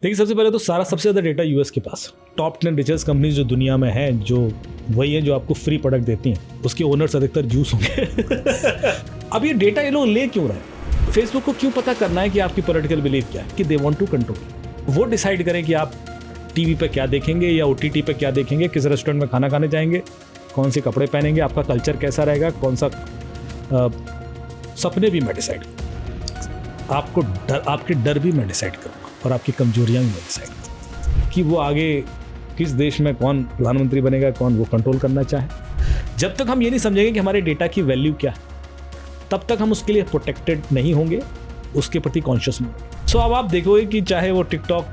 देखिए, सबसे पहले तो सबसे ज़्यादा डेटा यूएस के पास। टॉप 10 रिचेस्ट कंपनीज जो दुनिया में हैं, जो वही है जो आपको फ्री प्रोडक्ट देती हैं, उसके ओनर्स अधिकतर जूस होंगे। अब ये डेटा ये लोग ले क्यों रहे हैं? फेसबुक को क्यों पता करना है कि आपकी पॉलिटिकल बिलीफ क्या है, कि दे वांट टू कंट्रोल। वो डिसाइड करें कि आप टीवी पे क्या देखेंगे या ओटीटी पे क्या देखेंगे, किस रेस्टोरेंट में खाना खाने जाएंगे, कौन से कपड़े पहनेंगे, आपका कल्चर कैसा रहेगा, कौन सा सपने भी मैं डिसाइड करूँगा, आपके डर भी मैं डिसाइड करूँगा, और आपकी कमजोरियाँ भी मैं डिसाइड करूँगा कि वो आगे किस देश में कौन प्रधानमंत्री बनेगा, कौन वो कंट्रोल करना चाहे। जब तक हम ये नहीं समझेंगे कि हमारे डेटा की वैल्यू क्या है, तब तक हम उसके लिए प्रोटेक्टेड नहीं होंगे, उसके प्रति कॉन्शियस नहीं होंगे। सो अब आप देखोगे कि चाहे वो टिकटॉक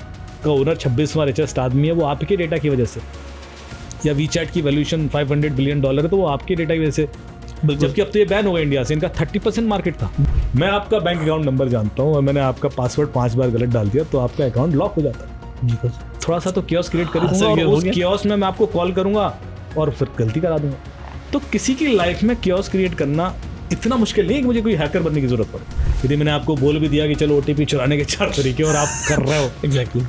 का ओनर 26वां रिचेस्ट आदमी है, वो आपके डेटा की वजह से, या वीचैट की वैल्यूएशन $500 बिलियन है, तो वो आपके डेटा की वजह से, जबकि अब तो ये बैन हो गया इंडिया से। इनका 30% मार्केट था। मैं आपका बैंक अकाउंट नंबर जानता हूँ और मैंने आपका पासवर्ड 5 बार गलत डाल दिया तो आपका अकाउंट लॉक हो जाता है। जी, थोड़ा सा तो कियोस्क क्रिएट कर दूंगा और उस कियोस्क में मैं आपको कॉल करूंगा और फिर गलती करा दूंगा। तो किसी की लाइफ में कियोस्क क्रिएट करना इतना मुश्किल नहीं है कि मुझे कोई हैकर बनने की जरूरत पड़े। यदि मैंने आपको बोल भी दिया कि चलो ओटीपी चुराने के 4 तरीके और आप कर रहे हो एग्जैक्टली,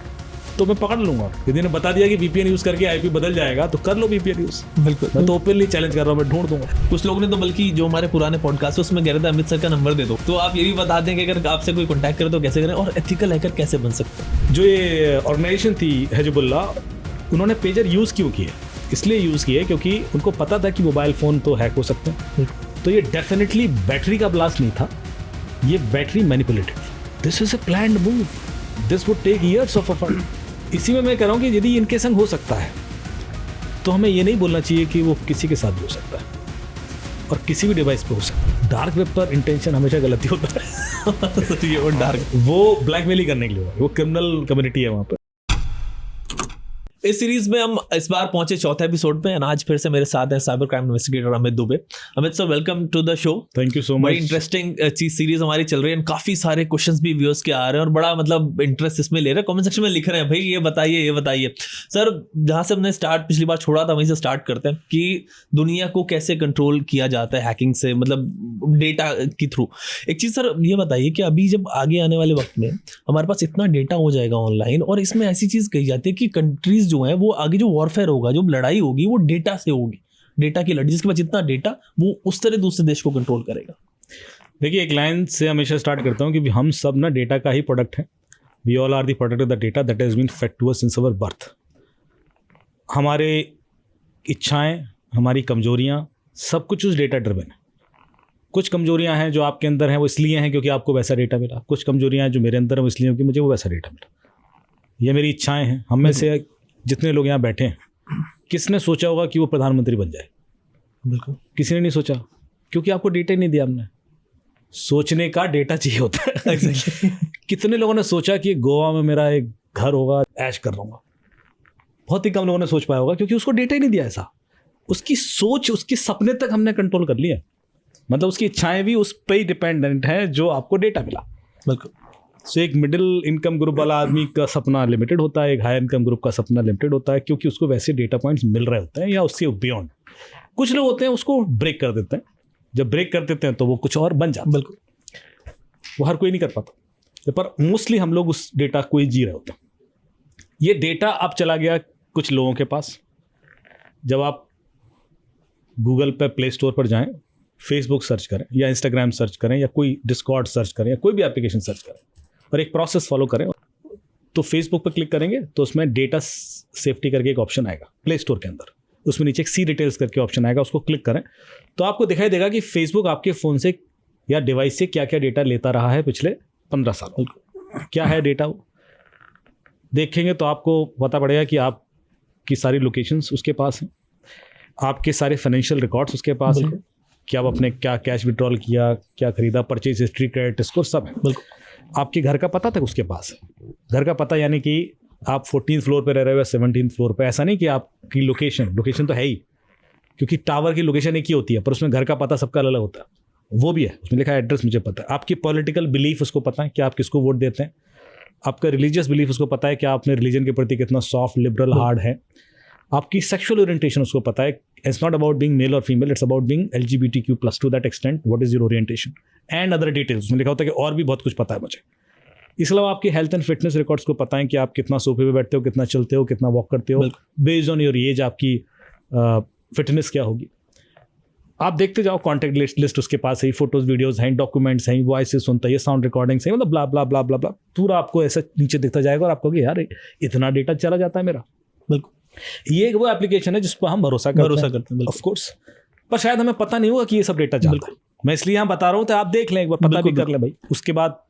तो मैं पकड़ लूंगा। यदि ने बता दिया कि वीपीएन यूज करके आईपी बदल जाएगा तो कर लो वीपीएन यूज। बिल्कुल, मैं तो ओपनली चैलेंज कर रहा हूँ, मैं ढूंढ दूंगा। कुछ लोगों ने तो बल्कि जो हमारे पुराने पॉडकास्ट उसमें कह रहे थे अमित सर का नंबर दे दो, तो आप ये भी बता दें कि अगर आपसे कोई कॉन्टैक्ट करे तो कैसे करें, और एथिकल हैकर कैसे बन सकते हैं। जो ये ऑर्गेनाइजेशन थी हिजबुल्ला, उन्होंने पेजर यूज क्यों किए? इसलिए यूज किए क्योंकि उनको पता था कि मोबाइल फोन तो हैक हो सकते हैं। तो ये डेफिनेटली बैटरी का ब्लास्ट नहीं था, ये battery manipulated. This is a planned move, this would take years of effort. इसी में मैं कह रहा हूँ कि यदि इनके संग हो सकता है तो हमें ये नहीं बोलना चाहिए कि वो किसी के साथ भी हो सकता है और किसी भी डिवाइस पे हो सकता है। डार्क वेब पर इंटेंशन हमेशा गलत ही होता है। ये वो ब्लैकमेल ही करने के लिए, वो क्रिमिनल कम्युनिटी है वहाँ पर। इस सीरीज में हम इस बार पहुंचे 4थे एपिसोड पे, आज फिर से मेरे साथ हैं cyber crime investigator Amit Dubey. Amit sir, welcome to the show. Thank you so much. बड़ी इंटरेस्टिंग सीरीज हमारी चल रही है, काफी सारे क्वेश्चंस भी व्यूअर्स के आ रहे हैं और बड़ा मतलब इंटरेस्ट इसमें ले रहे हैं। कमेंट सेक्शन में लिख रहे हैं भाई ये बताइए। सर, जहां से हमने पिछली बार छोड़ा था वहीं से स्टार्ट करते हैं कि दुनिया को कैसे कंट्रोल किया जाता है हैकिंग से, मतलब डेटा के थ्रू। एक चीज सर ये बताइए कि अभी जब आगे आने वाले वक्त में हमारे पास इतना डेटा हो जाएगा ऑनलाइन, और इसमें ऐसी चीज कही जाती है कि कंट्रीज जो है वो आगे जो वॉरफेयर होगा, जो लड़ाई होगी, वो डेटा से होगी, डेटा की लड़ाई। जिसके पास जितना डेटा वो उस तरह दूसरे देश को कंट्रोल करेगा। देखिए, एक लाइन से हमेशा स्टार्ट करता हूँ कि हम सब ना डेटा का ही प्रोडक्ट है। We all are the product of the data that has been fed to us since our birth. हमारे इच्छाएं, हमारी कमजोरियाँ, सब कुछ उस डेटा ड्रिवन है। कुछ कमजोरियाँ हैं जो आपके अंदर हैं, वो इसलिए हैं क्योंकि आपको वैसा डेटा मिला। कुछ कमजोरियाँ हैं जो मेरे अंदर हैं, वो इसलिए हैं कि मुझे वो वैसा डेटा मिला। ये मेरी इच्छाएं हैं। हम में से जितने लोग यहाँ बैठे हैं, किसने सोचा होगा कि वो प्रधानमंत्री बन जाए? बिल्कुल, किसी ने नहीं सोचा, क्योंकि आपको डेटा ही नहीं दिया हमने। सोचने का डेटा चाहिए होता है। कितने लोगों ने सोचा कि गोवा में मेरा एक घर होगा, ऐश कर लूँगा? बहुत ही कम लोगों ने सोच पाया होगा, क्योंकि उसको डेटा ही नहीं दिया ऐसा। उसकी सोच, उसके सपने तक हमने कंट्रोल कर लिया। मतलब उसकी इच्छाएं भी उस पर ही डिपेंडेंट हैं जो आपको डेटा मिला। बिल्कुल। सो एक मिडिल इनकम ग्रुप वाला आदमी का सपना लिमिटेड होता है, एक हाई इनकम ग्रुप का सपना लिमिटेड होता है, क्योंकि उसको वैसे डेटा पॉइंट्स मिल रहे होते हैं या उससे बियॉन्ड। कुछ लोग होते हैं उसको ब्रेक कर देते हैं। जब ब्रेक कर देते हैं तो वो कुछ और बन जाता है। बिल्कुल, वो हर कोई नहीं कर पाता, पर मोस्टली हम लोग उस डेटा को ही जी रहे होते हैं। ये डेटा अब चला गया कुछ लोगों के पास। जब आप गूगल पे प्ले स्टोर पर जाएं, फेसबुक सर्च करें या इंस्टाग्राम सर्च करें या कोई डिस्कॉर्ड सर्च करें या कोई भी एप्लीकेशन सर्च करें और एक प्रोसेस फॉलो करें, तो फेसबुक पर क्लिक करेंगे तो उसमें डेटा सेफ्टी करके एक ऑप्शन आएगा प्ले स्टोर के अंदर। उसमें नीचे एक सी डिटेल्स करके ऑप्शन आएगा, उसको क्लिक करें तो आपको दिखाई देगा कि फेसबुक आपके फ़ोन से या डिवाइस से क्या क्या डेटा लेता रहा है पिछले 15 सालों। क्या है डेटा, वो देखेंगे तो आपको पता पड़ेगा कि आपकी सारी लोकेशंस उसके पास हैं, आपके सारे फाइनेंशियल रिकॉर्ड्स उसके पास हैं, कि आप अपने क्या कैश विड्रॉल किया, क्या खरीदा, परचेज हिस्ट्री, क्रेडिट स्कोर, सब है। आपके घर का पता तक उसके पास है। घर का पता यानी कि आप 14th फ्लोर पे रह रहे हो या 17th फ्लोर पे, ऐसा नहीं कि आपकी लोकेशन तो है ही, क्योंकि टावर की लोकेशन एक ही होती है, पर उसमें घर का पता सबका अलग होता है। वो भी है, उसमें लिखा है एड्रेस, मुझे पता है। आपकी पॉलिटिकल बिलीफ उसको पता है कि आप किसको वोट देते हैं। आपका रिलीजियस बिलीफ उसको पता है कि आप अपने रिलीजन के प्रति कितना सॉफ्ट, लिबरल, हार्ड है। आपकी सेक्सुअल ओरिएंटेशन उसको पता है। It's not about being male और female, it's about being LGBTQ+ to that extent, what is your orientation and other details. उसमें लिखा होता है कि और भी बहुत कुछ पता है मुझे। इसके अलावा आपके हेल्थ एंड फिटनेस रिकॉर्ड्स को पता है कि आप कितना सोफे पे बैठते हो, कितना चलते हो, कितना वॉक करते हो, बेस्ड ऑन योर एज आपकी फिटनेस क्या होगी। आप देखते जाओ, कॉन्टैक्ट लिस्ट उसके पास है, फोटोज वीडियोज हैं, डॉक्यूमेंट्स हैं, वॉइसेस सुनता है, साउंड रिकॉर्डिंग्स हैं, मतलब ब्ला ब्ला ब्ला ब्ला ब्ला, पूरा आपको ऐसा नीचे दिखता जाएगा और आप कहोगे यार इतना डेटा चला जाता है मेरा। बिल्कुल, ये वो एप्लीकेशन है जिस पर हम भरोसा करते हैं, ऑफ कोर्स, पर शायद हमें पता नहीं होगा कि ये सब डेटा जाता है। मैं इसलिए यहाँ बता रहा हूँ, तो आप देख लें एक बार, पता भी कर लें भाई, उसके बाद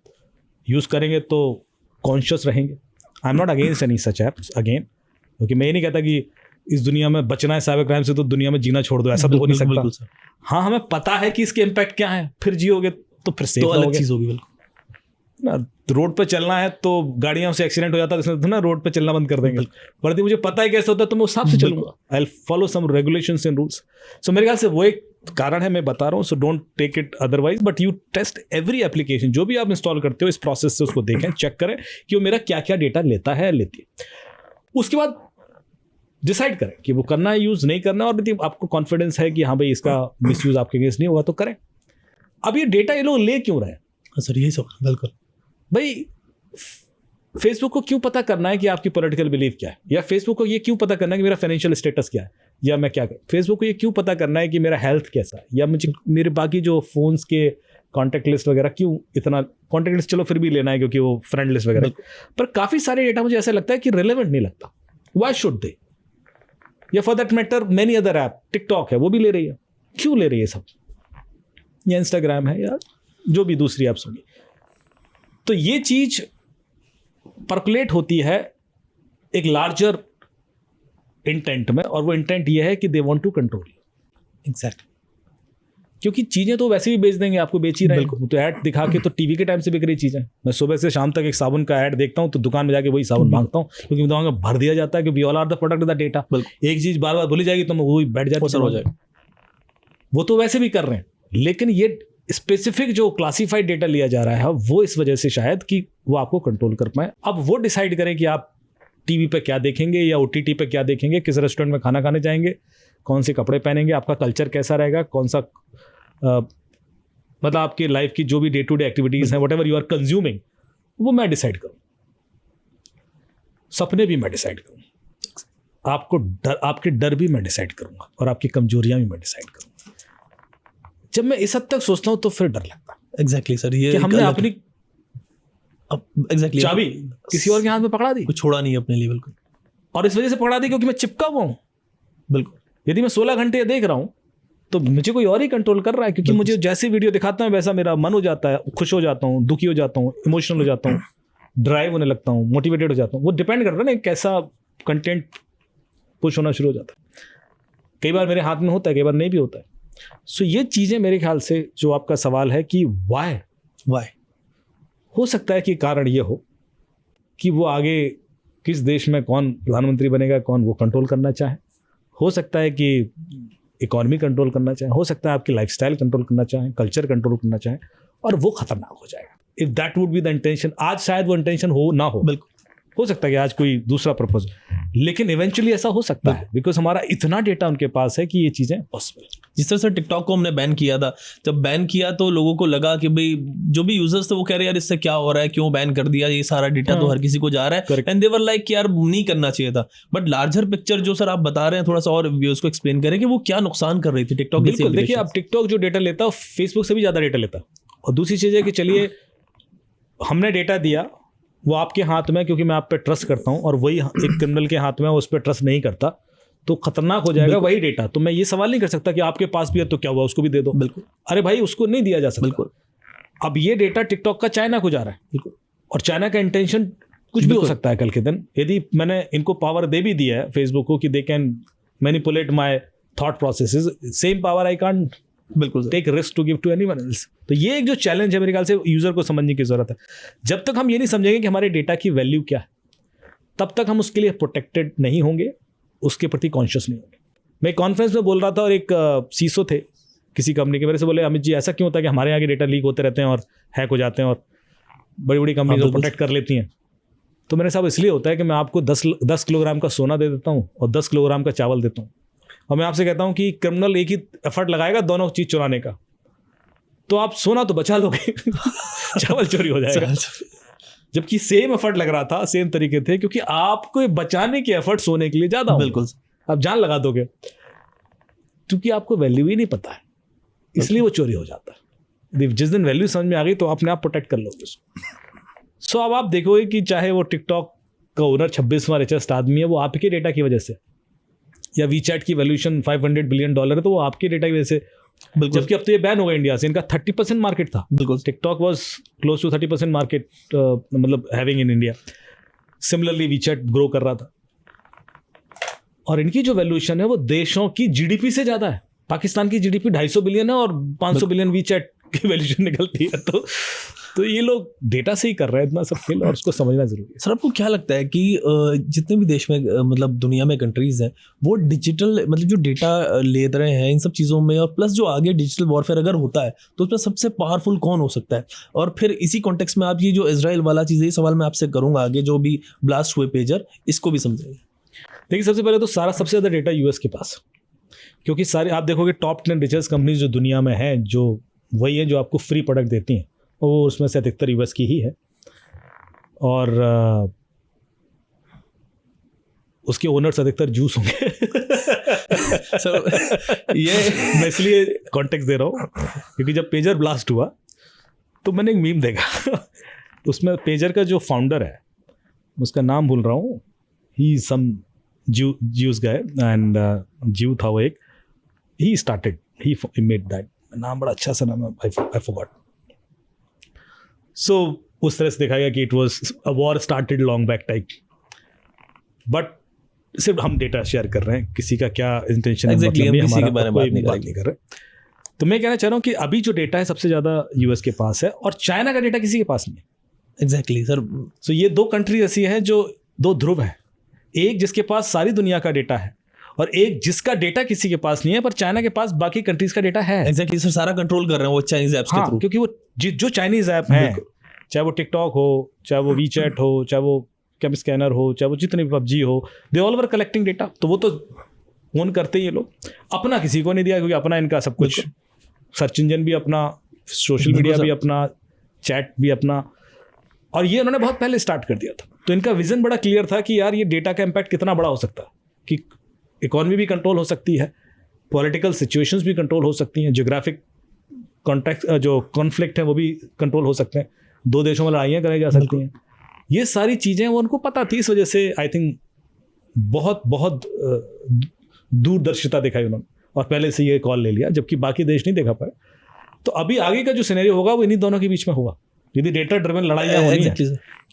यूज़ करेंगे तो कॉन्शियस रहेंगे। I am not against any such apps again, क्योंकि मैं ये नहीं कहता कि इस दुनिया में बचना है साइबर क्राइम से तो दुनिया में जीना छोड़ दो, ऐसा तो हो नहीं सकता। हाँ, हमें पता है कि इसके इम्पैक्ट क्या है, फिर जियोगे तो फिर सेफ अलग चीज होगी। बिल्कुल ना, रोड पे चलना है तो गाड़ियों से एक्सीडेंट हो जाता है तो ना रोड पे चलना बंद कर देंगे, पर यदि मुझे पता है कैसे होता है तो मैं उस हिसाब से चलूंगा, I will follow some regulations and rules. So मेरे ख्याल से वो एक कारण है, मैं बता रहा हूँ। So don't take it otherwise, but you test every application, जो भी आप इंस्टॉल करते हो इस प्रोसेस से उसको देखें, चेक करें कि वो मेरा क्या क्या डेटा लेता है, लेती है। उसके बाद डिसाइड करें कि वो करना है, यूज़ नहीं करना, और यदि आपको कॉन्फिडेंस है कि हाँ भाई इसका मिसयूज़ आपके अगेंस्ट नहीं होगा तो करें। अब ये डेटा ये लोग ले क्यों रहे हैं सर, यही सब। बिल्कुल भाई, फेसबुक को क्यों पता करना है कि आपकी पॉलिटिकल बिलीफ क्या है, या फेसबुक को ये क्यों पता करना है कि मेरा फाइनेंशियल स्टेटस क्या है, या मैं क्या करूँ। फेसबुक को ये क्यों पता करना है कि मेरा हेल्थ कैसा है, या मुझे मेरे बाकी जो फोन्स के कॉन्टैक्ट लिस्ट वगैरह क्यों, इतना कॉन्टैक्ट लिस्ट चलो फिर भी लेना है क्योंकि वो फ्रेंड लिस्ट वगैरह, पर काफ़ी सारे डेटा मुझे ऐसा लगता है कि रिलेवेंट नहीं लगता। व्हाई शुड दे, या for that matter many other app, TikTok है वो भी ले रही है, क्यों ले रही है सब, या इंस्टाग्राम है, या जो भी दूसरी ऐप्स होगी। तो ये चीज़ परकुलेट होती है एक लार्जर इंटेंट में, और वो इंटेंट ये है कि they want to control you. Exactly, क्योंकि चीज़ें तो वैसे भी बेच देंगे, आपको बेच ही रहे हैं। वो तो ऐड दिखा के तो टीवी के टाइम से बिक रही चीज़ें। मैं सुबह से शाम तक एक साबुन का ऐड देखता हूँ तो दुकान में जाके वही साबुन मांगता हूँ, क्योंकि मैं वहाँ भर दिया जाता है कि we all are the product of the data. एक चीज़ बार बार भूली जाएगी तो मैं वही बैठ जाता हो जाएगा। वो तो वैसे भी कर रहे हैं, लेकिन ये स्पेसिफिक जो क्लासिफाइड डेटा लिया जा रहा है वो इस वजह से शायद कि वो आपको कंट्रोल कर पाए। अब वो डिसाइड करें कि आप टीवी पे क्या देखेंगे या ओटीटी पे क्या देखेंगे, किस रेस्टोरेंट में खाना खाने जाएंगे, कौन से कपड़े पहनेंगे, आपका कल्चर कैसा रहेगा, कौन सा मतलब आपकी लाइफ की जो भी डे टू डे एक्टिविटीज़ हैं, व्हाटएवर यू आर कंज्यूमिंग, वो मैं डिसाइड करूँ। सपने भी मैं डिसाइड करूँ, आपको डर, आपके डर भी मैं डिसाइड करूँगा, और आपकी कमजोरियाँ भी मैं डिसाइड करूँगा। जब मैं इस हद तक सोचता हूँ तो फिर डर लगता है। एग्जैक्टली सर, ये कि हमने अपनी एग्जैक्टली चाबी किसी और के हाथ में पकड़ा दी, कुछ छोड़ा नहीं अपने लिए। बिल्कुल, और इस वजह से पकड़ा दी क्योंकि मैं चिपका हुआ हूँ। बिल्कुल, यदि मैं 16 घंटे देख रहा हूँ तो मुझे कोई और ही कंट्रोल कर रहा है, क्योंकि मुझे जैसी वीडियो दिखाता हूँ वैसा मेरा मन हो जाता है, खुश हो जाता हूँ, दुखी हो जाता हूँ, इमोशनल हो जाता हूँ, ड्राइव होने लगता हूँ, मोटिवेटेड हो जाता हूँ। वो डिपेंड करता है ना कैसा कंटेंट पुश होना शुरू हो जाता है। कई बार मेरे हाथ में होता है, कई बार नहीं भी होता है। सो ये चीज़ें मेरे ख्याल से, जो आपका सवाल है कि वाई हो सकता है कि कारण ये हो कि वो आगे किस देश में कौन प्रधानमंत्री बनेगा, कौन वो कंट्रोल करना चाहे। हो सकता है कि इकोनॉमी कंट्रोल करना चाहे, हो सकता है आपकी लाइफस्टाइल कंट्रोल करना चाहे, कल्चर कंट्रोल करना चाहे, और वो खतरनाक हो जाएगा। If that would be the intention, आज शायद वो इंटेंशन हो ना हो, बिल्कुल हो सकता है कि आज कोई दूसरा पर्पज, लेकिन इवेंचुअली ऐसा हो सकता है, बिकॉज हमारा इतना डेटा उनके पास है कि ये चीज़ें पॉसिबल। जिस तरह से टिकटॉक को हमने बैन किया था, जब बैन किया तो लोगों को लगा कि भाई जो भी यूजर्स थे वो कह रहे यार इससे क्या हो रहा है, क्यों बैन कर दिया, ये सारा डेटा तो हर किसी को जा रहा है, एंड दे वर लाइक यार नहीं करना चाहिए था। बट लार्जर पिक्चर जो सर आप बता रहे हैं, थोड़ा सा और व्यूअर्स को एक्सप्लेन करें कि वो क्या नुकसान कर रही थी टिकटॉक। बिल्कुल, देखिए आप टिकटॉक जो डेटा लेता है फेसबुक से भी ज़्यादा डेटा लेता है। और दूसरी चीज़ है कि चलिए हमने डेटा दिया, वो आपके हाथ में, क्योंकि मैं आप पे ट्रस्ट करता हूँ, और वही एक क्रिमिनल के हाथ में उस पर ट्रस्ट नहीं करता, तो खतरनाक हो जाएगा वही डेटा। तो मैं ये सवाल नहीं कर सकता कि आपके पास भी है तो क्या हुआ, उसको भी दे दो। बिल्कुल, अरे भाई उसको नहीं दिया जा सकता। बिल्कुल, अब ये डेटा टिकटॉक का चाइना को जा रहा है, बिल्कुल, और चाइना का इंटेंशन कुछ भी हो सकता है कल के दिन। यदि मैंने इनको पावर दे भी दिया है फेसबुक को कि they can manipulate my thought processes, same power I can't बिल्कुल take risk to give to anyone else. तो ये एक जो चैलेंज है मेरे ख्याल से यूजर को समझने की जरूरत है। जब तक हम ये नहीं समझेंगे कि हमारे डेटा की वैल्यू क्या है, तब तक हम उसके लिए प्रोटेक्टेड नहीं होंगे, उसके प्रति कॉन्शियस नहीं होंगे। मैं कॉन्फ्रेंस में बोल रहा था और एक सीसो थे किसी कंपनी के, मेरे से बोले अमित जी ऐसा क्यों होता है कि हमारे यहाँ के डेटा लीक होते रहते हैं और हैक हो जाते हैं और बड़ी बड़ी कंपनी को प्रोटेक्ट कर लेती हैं। तो मेरे साहब इसलिए होता है कि मैं आपको 10 किलोग्राम का सोना दे देता हूँ और 10 किलोग्राम का चावल देता हूँ, और मैं आपसे कहता हूँ कि क्रिमिनल एक ही एफर्ट लगाएगा दोनों चीज़ चुराने का, तो आप सोना तो बचा लोगे चावल चोरी हो जाएगा। जबकि सेम एफर्ट लग रहा था, सेम तरीके थे, क्योंकि आपको बचाने के एफर्ट्स होने के लिए ज्यादा होंगे। बिल्कुल आप जान लगा दोगे, क्योंकि आपको वैल्यू ही नहीं पता है, इसलिए वो चोरी हो जाता है। जिस दिन वैल्यू समझ में आ गई तो अपने आप प्रोटेक्ट कर लोगे उसको। सो अब आप देखोगे कि चाहे वो टिकटॉक का ओनर 26वां रिचेस्ट आदमी है, वो आपके डेटा की वजह से, या वीचैट की वैल्यूएशन $500 बिलियन है तो वो आपके डेटा की वजह से। जबकि अब तो ये बैन हो गया इंडिया से, इनका 30% मार्केट था। बिल्कुल TikTok was close to 30% market मतलब having in India. Similarly WeChat grow कर रहा था, और इनकी जो वैल्यूएशन है वो देशों की जीडीपी से ज्यादा है। पाकिस्तान की जीडीपी 250 बिलियन है और 500 बिलियन वीचैट की वैल्यूएशन निकलती है। तो ये लोग डेटा से ही कर रहे हैं इतना सब खेल, और उसको समझना जरूरी है। सर आपको क्या लगता है कि जितने भी देश में मतलब दुनिया में कंट्रीज हैं, वो डिजिटल मतलब जो डेटा ले रहे हैं इन सब चीज़ों में, और प्लस जो आगे डिजिटल वॉरफेयर अगर होता है तो उसमें सबसे पावरफुल कौन हो सकता है? और फिर इसी कॉन्टेक्स्ट में आप ये जो इजराइल वाला चीज़ है, ये सवाल मैं आपसे करूँगा आगे, जो भी ब्लास्ट हुए पेजर, इसको भी समझाइए। देखिए, सबसे पहले तो सबसे ज़्यादा डेटा यूएस के पास, क्योंकि सारे आप देखोगे टॉप 10 रिचेस्ट कंपनीज जो दुनिया में हैं, जो वही है जो आपको फ्री प्रोडक्ट देती हैं, वो उसमें से अधिकतर यूएस की ही है। और उसके ओनर्स अधिकतर जूस होंगे। ये मैं इसलिए कॉन्टेक्स्ट दे रहा हूँ क्योंकि जब पेजर ब्लास्ट हुआ तो मैंने एक मीम देखा। उसमें पेजर का जो फाउंडर है, उसका नाम भूल रहा हूँ, ही सम ज्यूस गाय एंड ज्यू था वो एक, he started, he made that, नाम बड़ा अच्छा सा नाम है, आई फॉरगॉट। सो उस तरह से देखा गया कि it was a war started long back type, but सिर्फ हम डेटा शेयर कर रहे हैं, किसी का क्या इंटेंशन है Exactly, मतलब हम किसी हमारा के बारे में कोई बात नहीं कर रहे। तो मैं कहना चाह रहा हूँ कि अभी जो डेटा है सबसे ज़्यादा यूएस के पास है, और चाइना का डेटा किसी के पास नहीं है। Exactly sir. सो ये दो कंट्री ऐसी हैं जो दो ध्रुव हैं, एक जिसके पास सारी दुनिया का डेटा है और एक जिसका डेटा किसी के पास नहीं है, पर चाइना के पास बाकी कंट्रीज का डेटा है। एग्जैक्टली सर, सारा कंट्रोल कर रहे हैं वो चाइनीज ऐप्स के थ्रू। क्योंकि वो जो चाइनीज ऐप हैं, चाहे वो टिकटॉक हो, चाहे वो वीचैट हो, चाहे वो कैम स्कैनर हो, चाहे वो जितने भी पबजी हो, they all were collecting data. तो वो तो ओन करते ही ये लोग, अपना किसी को नहीं दिया, क्योंकि अपना इनका सब कुछ, सर्च इंजन भी अपना, सोशल मीडिया भी अपना, चैट भी अपना, और ये उन्होंने बहुत पहले स्टार्ट कर दिया था। तो इनका विजन बड़ा क्लियर था कि यार ये डेटा का इम्पैक्ट कितना बड़ा हो सकता है, कि इकोनॉमी भी कंट्रोल हो सकती है, पॉलिटिकल सिचुएशंस भी कंट्रोल हो सकती हैं, जियोग्राफिक कॉन्टेक्स्ट जो कॉन्फ्लिक्ट है वो भी कंट्रोल हो सकते हैं, दो देशों में लड़ाइयाँ कराई जा सकती हैं। ये सारी चीज़ें वो उनको पता थी, इस वजह से आई थिंक बहुत बहुत दूरदर्शिता दिखाई उन्होंने, और पहले से ये कॉल ले लिया, जबकि बाकी देश नहीं देखा पाए। तो अभी आगे का जो सिनेरियो होगा वो इन्हीं दोनों के बीच में होगा, यदि डेटा ड्रिवन लड़ाइयाँ होनी है,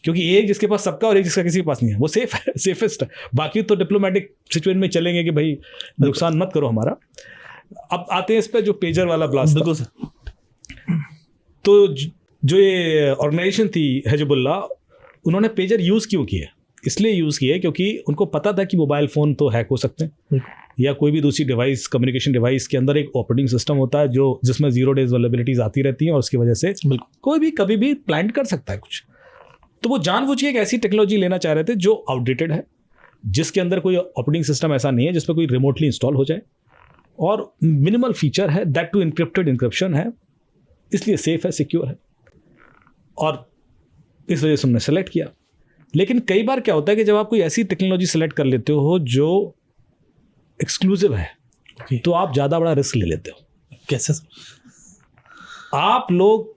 क्योंकि एक जिसके पास सबका और एक जिसका किसी के पास नहीं है, वो सेफ है, सेफेस्ट है। बाकी तो डिप्लोमेटिक सिचुएशन में चलेंगे कि भाई नुकसान मत करो हमारा। अब आते हैं इस पे जो पेजर वाला ब्लास्ट। बिल्कुल सर। तो जो ये ऑर्गेनाइजेशन थी हिजबुल्लाह, उन्होंने पेजर यूज़ क्यों किया? इसलिए यूज़ किया क्योंकि उनको पता था कि मोबाइल फ़ोन तो हैक हो सकते हैं, या कोई भी दूसरी डिवाइस, कम्युनिकेशन डिवाइस के अंदर एक ऑपरेटिंग सिस्टम होता है जो जिसमें 0 डेज वल्नरेबिलिटीज आती रहती हैं, और उसकी वजह से कोई भी कभी भी प्लांट कर सकता है कुछ। तो वो जानबूझ के एक ऐसी टेक्नोलॉजी लेना चाह रहे थे जो आउटडेटेड है, जिसके अंदर कोई ऑपरेटिंग सिस्टम ऐसा नहीं है जिस पर कोई रिमोटली इंस्टॉल हो जाए, और मिनिमल फीचर है, दैट टू इनक्रिप्टेड इनक्रिप्शन है, इसलिए सेफ है, सिक्योर है, और इस वजह से हमने सेलेक्ट किया। लेकिन कई बार क्या होता है कि जब आप कोई ऐसी टेक्नोलॉजी सेलेक्ट कर लेते हो जो एक्सक्लूसिव है, तो आप ज़्यादा बड़ा रिस्क ले लेते हो। कैसे? आप लोग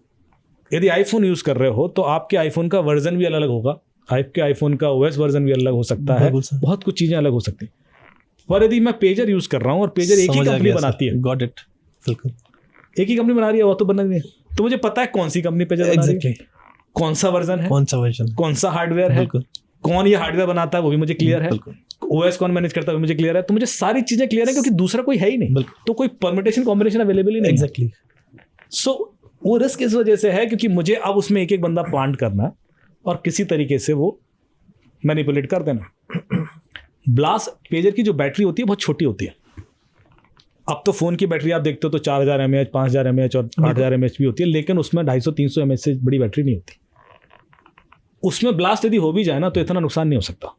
यदि आईफोन यूज़ कर रहे हो तो आपके आईफोन का वर्जन भी अलग होगा, आपके आईफोन का ओएस वर्जन भी अलग हो सकता है, बहुत कुछ चीज़ें अलग हो सकती हैं। पर यदि मैं पेजर यूज़ कर रहा हूँ और पेजर एक ही कंपनी बनाती है, गॉट इट, बिल्कुल एक ही कंपनी बना रही है, वो तो बना नहीं है, तो मुझे पता है कौन सी कंपनी पेजर बना रही है, कौन सा वर्जन है, कौन सा हार्डवेयर है, कौन ये हार्डवेयर बनाता है वो भी मुझे क्लियर है, ओएस कौन मैनेज करता है वो मुझे क्लियर है। तो मुझे सारी चीजें क्लियर है क्योंकि दूसरा कोई है ही नहीं, तो कोई परमिटेशन कॉम्बिनेशन अवेलेबल ही नहीं। एग्जैक्टली। सो वो रिस्क इस वजह से है क्योंकि मुझे अब उसमें एक एक बंदा प्लांट करना और किसी तरीके से वो मैनिपुलेट कर देना। ब्लास्ट पेजर की जो बैटरी होती है बहुत छोटी होती है। अब तो फ़ोन की बैटरी आप देखते हो तो 4000 mAh, 5000 mAh और 8000 mAh भी होती है, लेकिन उसमें 250-300 mAh से बड़ी बैटरी नहीं होती। उसमें ब्लास्ट यदि हो भी जाए ना तो इतना नुकसान नहीं हो सकता।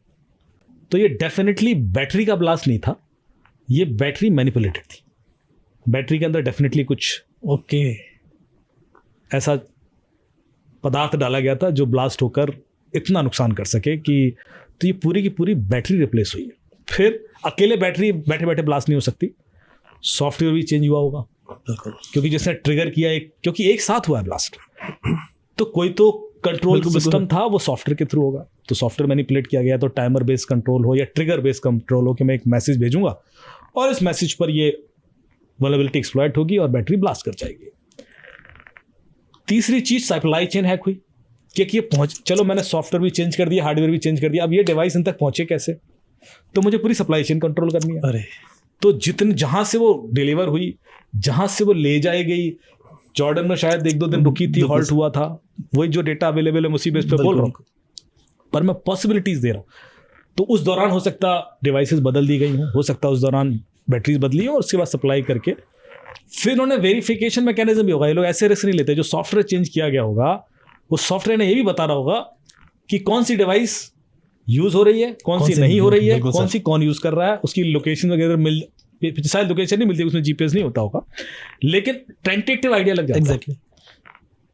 तो ये डेफिनेटली बैटरी का ब्लास्ट नहीं था, ये बैटरी मैनिपुलेटेड थी। बैटरी के अंदर डेफिनेटली कुछ ऐसा पदार्थ डाला गया था जो ब्लास्ट होकर इतना नुकसान कर सके कि, तो ये पूरी की पूरी बैटरी रिप्लेस हुई है। फिर अकेले बैटरी बैठे बैठे ब्लास्ट नहीं हो सकती, सॉफ्टवेयर भी चेंज हुआ होगा, क्योंकि जिसने ट्रिगर किया क्योंकि एक साथ हुआ है ब्लास्ट, तो कोई तो कंट्रोल सिस्टम था, वो सॉफ्टवेयर के थ्रू होगा। तो सॉफ्टवेयर मैनिपुलेट किया गया, तो टाइमर बेस्ड कंट्रोल हो या ट्रिगर बेस्ड कंट्रोल हो कि मैं एक मैसेज भेजूंगा और इस मैसेज पर ये वल्नरेबिलिटी एक्सप्लॉइट होगी और बैटरी ब्लास्ट कर जाएगी। तीसरी चीज सप्लाई चेन हैक हुई, क्योंकि ये चलो मैंने सॉफ्टवेयर भी चेंज कर दिया, हार्डवेयर भी चेंज कर दिया, अब ये डिवाइस इन तक पहुंचे कैसे, तो मुझे पूरी सप्लाई चेन कंट्रोल करनी है। अरे तो जहां से वो डिलीवर हुई, जहां से वो ले जाई गई, जॉर्डन में शायद 1-2 दिन रुकी थी, हॉल्ट हुआ था, वही जो डेटा अवेलेबल है उसी बेस पे बोल रहा हूँ, पर मैं पॉसिबिलिटीज दे रहा हूँ। तो उस दौरान हो सकता डिवाइसेस बदल दी गई हो सकता उस दौरान बैटरीज बदली हो, और उसके बाद सप्लाई करके फिर उन्होंने वेरिफिकेशन मैकेनिज्म भी होगा। ये लोग ऐसे रिस्क नहीं लेते, जो सॉफ्टवेयर चेंज किया गया होगा वो सॉफ्टवेयर ने ये भी बता रहा होगा कि कौन सी डिवाइस यूज हो रही है, कौन सी नहीं हो रही है, कौन यूज कर रहा है, उसकी लोकेशन वगैरह शायद लोकेशन नहीं मिलती, उसमें जीपीएस नहीं होता होगा, लेकिन टेंटेटिव आइडिया लग जाता है।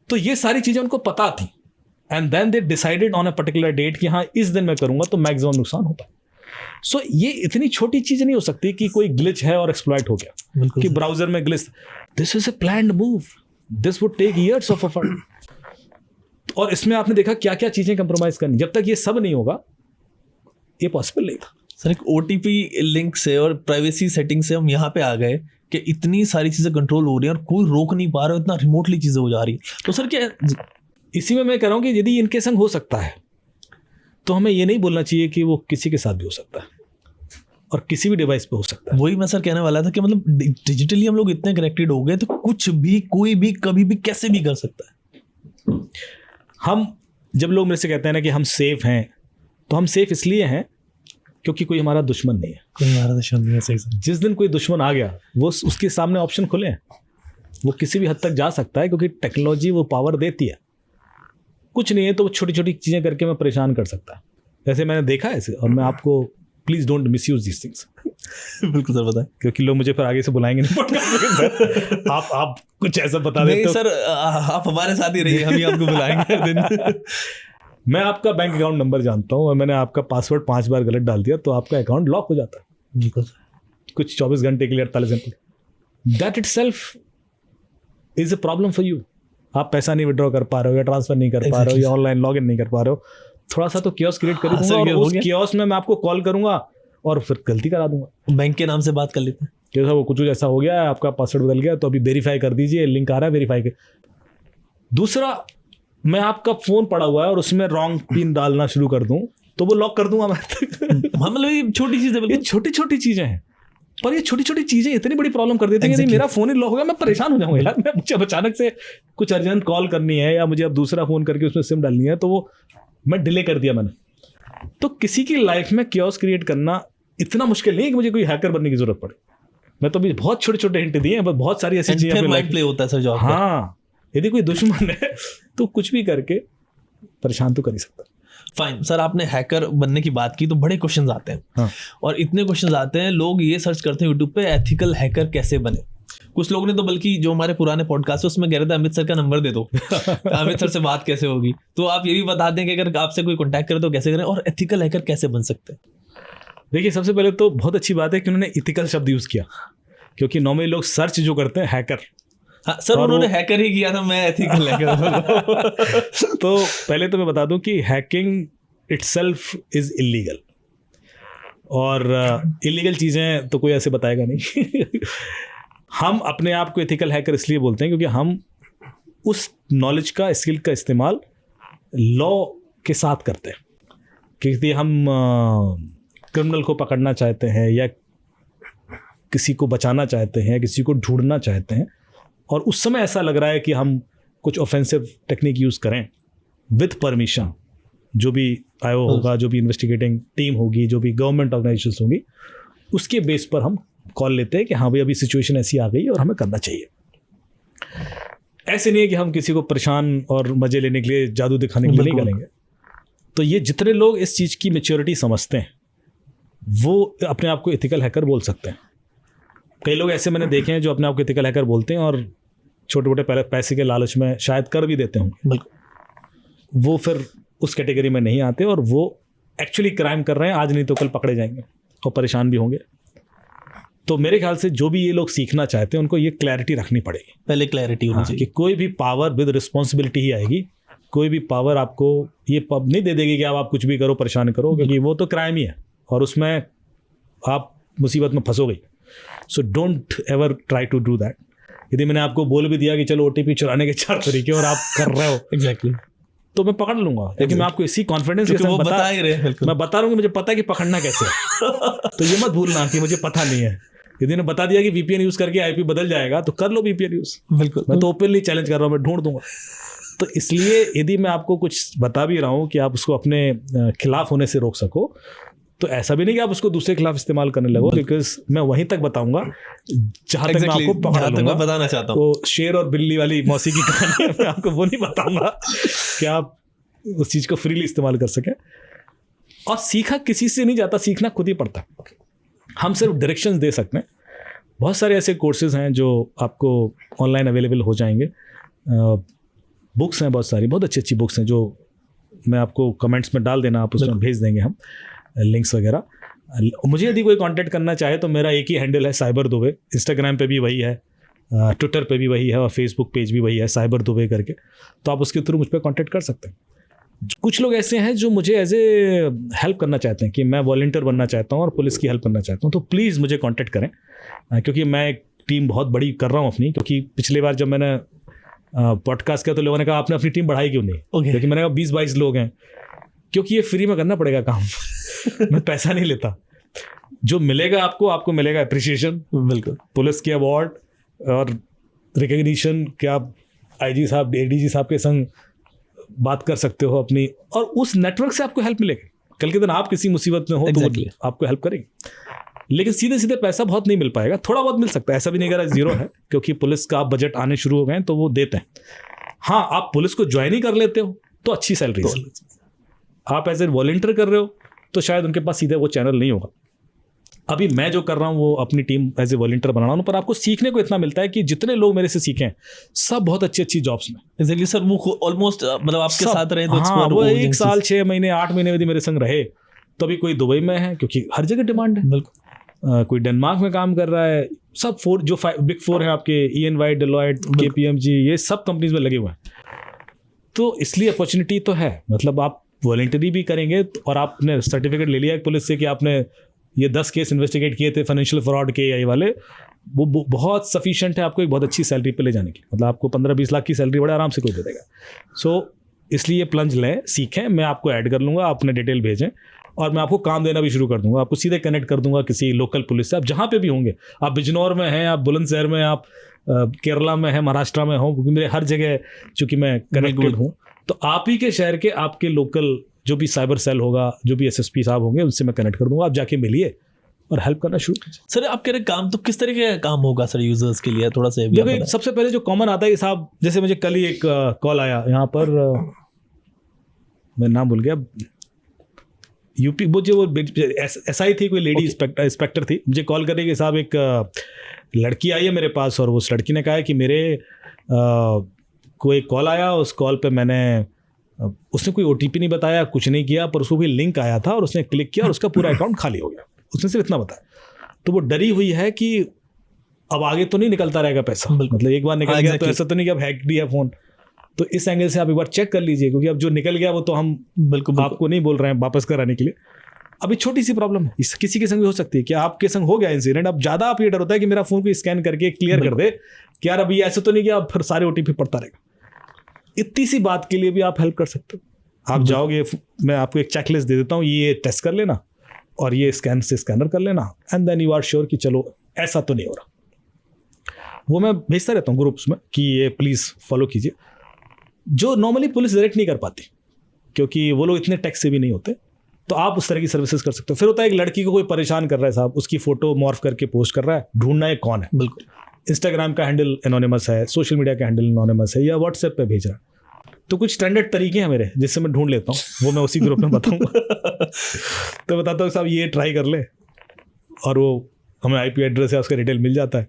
तो ये सारी चीजें उनको पता थी, and then they decided on a particular date कि हाँ इस दिन मैं करूंगा तो मैक्सिमम नुकसान होता है। सो ये इतनी छोटी चीज नहीं हो सकती कि कोई ग्लिच है और एक्सप्लॉइट हो गया, कि ब्राउजर में glitch, this is a planned move, this would take years of effort. और इसमें आपने देखा क्या क्या चीजें कंप्रोमाइज करनी, जब तक ये सब नहीं होगा ये पॉसिबल नहीं था। सर एक ओटीपी लिंक से और प्राइवेसी सेटिंग से हम यहाँ पे आ गए कि इतनी सारी चीजें कंट्रोल हो रही हैं और कोई रोक नहीं पा रहा है, इतना रिमोटली चीजें हो जा रही है। तो सर क्या इसी में मैं कह रहा हूँ कि यदि इनके संग हो सकता है तो हमें ये नहीं बोलना चाहिए कि वो किसी के साथ भी हो सकता है और किसी भी डिवाइस पे हो सकता है। वही मैं सर कहने वाला था कि मतलब डिजिटली हम लोग इतने कनेक्टेड हो गए तो कुछ भी कोई भी कभी भी कैसे भी कर सकता है। हम जब लोग मेरे से कहते हैं ना कि हम सेफ हैं, तो हम सेफ इसलिए हैं क्योंकि कोई हमारा दुश्मन नहीं है। कोई हमारा दुश्मन नहीं है, सही सर। जिस दिन कोई दुश्मन आ गया वो उसके सामने ऑप्शन खुले हैं, वो किसी भी हद तक जा सकता है, क्योंकि टेक्नोलॉजी वो पावर देती है। कुछ नहीं है तो वो छोटी छोटी चीज़ें करके मैं परेशान कर सकता है, जैसे मैंने देखा है। और मैं आपको please don't miss use this things. बिल्कुल सर, बताएं, क्योंकि लोग मुझे फिर आगे से बुलाएंगे नहीं। आप कुछ ऐसा बता देते हो। नहीं सर, आप हमारे साथ ही रहिए, हम ही आपको बुलाएंगे हर दिन। मैं आपका बैंक अकाउंट नंबर जानता हूँ और मैंने आपका पासवर्ड 5 बार गलत डाल दिया तो आपका अकाउंट लॉक हो जाता है। बिल्कुल सर। कुछ 24 घंटे के लिए, 48 घंटे। That itself is a problem for you. आप पैसा नहीं विड्रॉ कर पा रहे हो या ट्रांसफर नहीं कर पा रहे हो या ऑनलाइन लॉग इन नहीं कर पा रहे हो, थोड़ा सा तो कियोस्क क्रिएट कर दूंगा और उस कियोस्क में मैं आपको कॉल करूंगा और फिर गलती करा दूंगा। बैंक के नाम से बात कर लेते हैं कि वो कुछ ऐसा हो गया है, आपका पासवर्ड बदल गया, तो अभी वेरीफाई कर दीजिए, लिंक आ रहा है वेरीफाई के। दूसरा, मैं आपका फोन पड़ा हुआ है और उसमें रॉन्ग पिन डालना शुरू कर दूं तो वो लॉक कर दूंगा मैं। मतलब ये छोटी चीजें, ये छोटी छोटी चीजें हैं, पर ये छोटी छोटी चीजें इतनी बड़ी प्रॉब्लम कर देती हैं कि मेरा फोन ही लॉक हो गया, मैं परेशान हो जाऊंगा यार। मुझे अचानक से कुछ अर्जेंट कॉल करनी है या मुझे अब दूसरा फोन करके उसमें सिम डालनी है, तो वो मैं डिले कर दिया मैंने। तो किसी की लाइफ में कियोस्क क्रिएट करना इतना मुश्किल नहीं है कि मुझे कोई हैकर बनने की जरूरत पड़े। मैं तो अभी बहुत छोटे छोटे हिंट दिए हैं, बहुत सारी ऐसी चीजें माइंड प्ले होता है सर जो। हाँ, यदि कोई दुश्मन है तो कुछ भी करके परेशान तो कर ही सकता है। फाइन सर, आपने हैकर बनने की बात की तो बड़े क्वेश्चंस आते हैं। हाँ। और इतने क्वेश्चंस आते हैं, लोग ये सर्च करते हैं यूट्यूब पे एथिकल हैकर कैसे बने। कुछ लोग ने तो बल्कि जो हमारे पुराने पॉडकास्ट है उसमें कह रहे थे अमित सर का नंबर दे दो, अमित सर से बात कैसे होगी। तो आप ये भी बता दें कि अगर आपसे कोई कॉन्टैक्ट करे तो कैसे करें, और एथिकल हैकर कैसे बन सकते हैं। देखिए, सबसे पहले तो बहुत अच्छी बात है कि उन्होंने इथिकल शब्द यूज किया, क्योंकि नॉर्मली लोग सर्च जो करते हैं हैकर। हाँ सर, उन्होंने हैकर ही किया था, मैं एथिकल हैकर। तो पहले तो मैं बता दूं कि हैकिंग इटसेल्फ इज इलीगल, और इलीगल चीज़ें तो कोई ऐसे बताएगा नहीं। हम अपने आप को एथिकल हैकर इसलिए बोलते हैं क्योंकि हम उस नॉलेज का, स्किल का इस्तेमाल लॉ के साथ करते हैं। क्योंकि हम क्रिमिनल को पकड़ना चाहते हैं या किसी को बचाना चाहते हैं, किसी को ढूंढना चाहते हैं, और उस समय ऐसा लग रहा है कि हम कुछ ऑफेंसिव टेक्निक यूज़ करें विद परमिशन। जो भी आयो होगा, जो भी इन्वेस्टिगेटिंग टीम होगी, जो भी गवर्नमेंट ऑर्गेनाइजेशंस होंगी, उसके बेस पर हम कॉल लेते हैं कि हाँ भाई अभी सिचुएशन ऐसी आ गई और हमें करना चाहिए। ऐसे नहीं है कि हम किसी को परेशान और मजे लेने के लिए, जादू दिखाने के लिए नहीं करेंगे। तो ये जितने लोग इस चीज़ की मैच्योरिटी समझते हैं वो अपने आप को एथिकल हैकर बोल सकते हैं। कई लोग ऐसे मैंने देखे हैं जो अपने आप को एथिकल हैकर बोलते हैं और छोटे मोटे पैसे के लालच में शायद कर भी देते होंगे। बिल्कुल। वो फिर उस कैटेगरी में नहीं आते और वो एक्चुअली क्राइम कर रहे हैं, आज नहीं तो कल पकड़े जाएंगे और परेशान भी होंगे। तो मेरे ख्याल से जो भी ये लोग सीखना चाहते हैं उनको ये क्लैरिटी रखनी पड़ेगी, पहले क्लैरिटी होनी चाहिए कि कोई भी पावर विद रिस्पॉन्सिबिलिटी ही आएगी। कोई भी पावर आपको ये पब नहीं दे देगी कि आप कुछ भी करो, परेशान करो, क्योंकि वो तो क्राइम ही है और उसमें आप मुसीबत में फंसोगे। So don't ever try to do that. यदि मैंने आपको बोल भी दिया कि चलो OTP चुराने के 4 तरीके और आप कर रहे हो एग्जैक्टली, तो मैं पकड़ लूंगा, लेकिन मैं आपको इसी कॉन्फिडेंस के साथ वो बता ही रहे, मैं बता रहा हूँ कि मुझे पता है कि पकड़ना कैसे है। तो ये मत भूलना कि मुझे पता नहीं है। यदि ने बता दिया कि VPN यूज करके IP बदल जाएगा तो कर लो VPN यूज, बिल्कुल। मैं तो ओपनली चैलेंज कर रहा हूँ, मैं ढूंढ दूंगा। तो इसलिए यदि मैं आपको कुछ बता भी रहा हूँ कि आप उसको अपने खिलाफ होने से रोक सको, तो ऐसा भी नहीं कि आप उसको दूसरे खिलाफ इस्तेमाल करने लगो, बिकॉज मैं वहीं तक बताऊंगा जहां तक मैं आपको पकड़ लूंगा। मैं बताना चाहता हूँ तो शेर और बिल्ली वाली मौसी की कहानी है, मैं आपको वो नहीं बताऊंगा कि आप उस चीज को फ्रीली इस्तेमाल कर सकें। और सीखा किसी से नहीं जाता, सीखना खुद ही पड़ता है। हम सिर्फ डायरेक्शंस दे सकते हैं। बहुत सारे ऐसे कोर्सेज हैं जो आपको ऑनलाइन अवेलेबल हो जाएंगे। बुक्स हैं बहुत सारी, बहुत अच्छी अच्छी बुक्स हैं जो मैं आपको कमेंट्स में डाल देना, आप उसमें भेज देंगे हम लिंक्स वगैरह। मुझे यदि कोई कांटेक्ट करना चाहे तो मेरा एक ही हैंडल है, साइबर दुबे। इंस्टाग्राम पे भी वही है, ट्विटर पे भी वही है और फेसबुक पेज भी वही है, साइबर दुबे करके। तो आप उसके थ्रू मुझ पर कांटेक्ट कर सकते हैं। कुछ लोग ऐसे हैं जो मुझे एज ए हेल्प करना चाहते हैं कि मैं वॉलंटियर बनना चाहता हूँ और पुलिस की हेल्प करना चाहता हूँ, तो प्लीज़ मुझे कांटेक्ट करें, क्योंकि मैं एक टीम बहुत बड़ी कर रहा हूँ अपनी। क्योंकि पिछली बार जब मैंने पॉडकास्ट किया तो लोगों ने कहा आपने अपनी टीम बढ़ाई क्यों नहीं, क्योंकि मैंने कहा 20-22 लोग हैं, क्योंकि ये फ्री में करना पड़ेगा काम। मैं पैसा नहीं लेता, जो मिलेगा आपको मिलेगा अप्रिसिएशन, बिल्कुल, पुलिस के अवार्ड और रिकग्निशन कि आप IG साहब ADG साहब के संग बात कर सकते हो अपनी, और उस नेटवर्क से आपको हेल्प मिलेगी। कल के दिन आप किसी मुसीबत में हो तो वो आपको हेल्प करेगी। लेकिन सीधे सीधे पैसा बहुत नहीं मिल पाएगा, थोड़ा बहुत मिल सकता है, ऐसा भी नहीं करा जीरो है, क्योंकि पुलिस का बजट आने शुरू हो गए तो वो देते हैं। हाँ, आप पुलिस को ज्वाइन ही कर लेते हो तो अच्छी सैलरी है। आप एज ए वॉलंटियर कर रहे हो तो शायद उनके पास सीधे वो चैनल नहीं होगा। अभी मैं जो कर रहा हूँ वो अपनी टीम एज ए वॉलंटियर बना रहा हूँ, पर आपको सीखने को इतना मिलता है कि जितने लोग मेरे से सीखें सब बहुत अच्छी अच्छी जॉब्स में। एक्चुअली सर वो ऑलमोस्ट मतलब आपके साथ रहे तो हाँ, वो 1 साल 6 महीने 8 महीने यदि मेरे संग रहे, तो अभी कोई दुबई में है क्योंकि हर जगह डिमांड है, बिल्कुल, कोई डेनमार्क में काम कर रहा है, सब जो बिग 4 है आपके EY, डेलॉयट, KPMG, ये सब कंपनीज में लगे हुए हैं। तो इसलिए अपॉर्चुनिटी तो है, मतलब आप वॉलंटरी भी करेंगे और आपने सर्टिफिकेट ले लिया पुलिस से कि आपने ये 10 केस इन्वेस्टिगेट किए थे फाइनेंशियल फ्रॉड के या ये वाले, वो बहुत सफिशिएंट है आपको एक बहुत अच्छी सैलरी पे ले जाने की। मतलब आपको 15-20 लाख की सैलरी बड़े आराम से कोई दे देगा। सो इसलिए प्लंज लें, सीखें, मैं आपको ऐड कर लूँगा, आप अपने डिटेल भेजें और मैं आपको काम देना भी शुरू कर दूंगा। आपको सीधे कनेक्ट कर दूंगा किसी लोकल पुलिस से, आप जहाँ पे भी होंगे, आप बिजनौर में हैं, आप बुलंदशहर में, आप केरला में हैं, महाराष्ट्र में हो, क्योंकि मेरे हर जगह चूँकि मैं कनेक्टेड हूँ, तो आप ही के शहर के आपके लोकल जो भी साइबर सेल होगा, जो भी SSP साहब होंगे, उनसे मैं कनेक्ट कर दूंगा। आप जाके मिलिए और हेल्प करना शुरू कीजिए। सर आप कह रहे काम तो किस तरीके का काम होगा सर यूजर्स के लिए, थोड़ा सा देखो, सबसे पहले जो कॉमन आता है कि साहब, जैसे मुझे कल ही एक कॉल आया यहाँ पर, मैं नाम भूल गया, यूपी, वो जो SI थी, कोई लेडी इंस्पेक्टर थी, मुझे कॉल कर रही कि साहब एक लड़की आई है मेरे पास और उस लड़की ने कहा है कि मेरे को एक कॉल आया, उस कॉल पे मैंने उसने कोई OTP नहीं बताया, कुछ नहीं किया, पर उसको कोई लिंक आया था और उसने क्लिक किया और उसका पूरा अकाउंट खाली हो गया। उसने सिर्फ इतना बताया। तो वो डरी हुई है कि अब आगे तो नहीं निकलता रहेगा पैसा, मतलब एक बार निकल गया तो ऐसा तो नहीं कि अब हैक दिया फ़ोन। तो इस एंगल से आप एक बार चेक कर लीजिए, क्योंकि अब जो निकल गया वो तो हम बिल्कुल आपको नहीं बोल रहे हैं वापस कराने के लिए। अभी छोटी सी प्रॉब्लम है, किसी के संग भी हो सकती है कि आपके संग हो गया इंसिडेंट, अब ज़्यादा आप ये डर होता है कि मेरा फ़ोन को स्कैन करके क्लियर कर दे कि यार अभी ऐसा तो नहीं कि आप फिर सारे OTP पड़ता रहेगा। इतनी सी बात के लिए भी आप हेल्प कर सकते हो। आप जाओगे, मैं आपको एक चेकलिस्ट दे देता हूँ, ये टेस्ट कर लेना और ये स्कैन से स्कैनर कर लेना, and then you are sure कि चलो ऐसा तो नहीं हो रहा। वो मैं भेजता रहता हूँ ग्रुप्स में कि ये प्लीज़ फॉलो कीजिए, जो नॉर्मली पुलिस डायरेक्ट नहीं कर पाती, क्योंकि वो लोग इतने टेक से भी नहीं होते। तो आप उस तरह की सर्विसेज कर सकते हो। फिर होता है एक लड़की को कोई परेशान कर रहा है साहब, उसकी फोटो मॉर्फ करके पोस्ट कर रहा है, ढूंढना है कौन है। बिल्कुल, इंस्टाग्राम का हैंडल एनोनिमस है, सोशल मीडिया का हैंडल एनोनिमस है, या व्हाट्सएप पे भेज रहा है। तो कुछ स्टैंडर्ड तरीके हैं मेरे जिससे मैं ढूंढ लेता हूँ, वो मैं उसी ग्रुप में बताऊँगा। तो बताता हूँ साहब ये ट्राई कर ले, और वो हमें IP एड्रेस है, उसका डिटेल मिल जाता है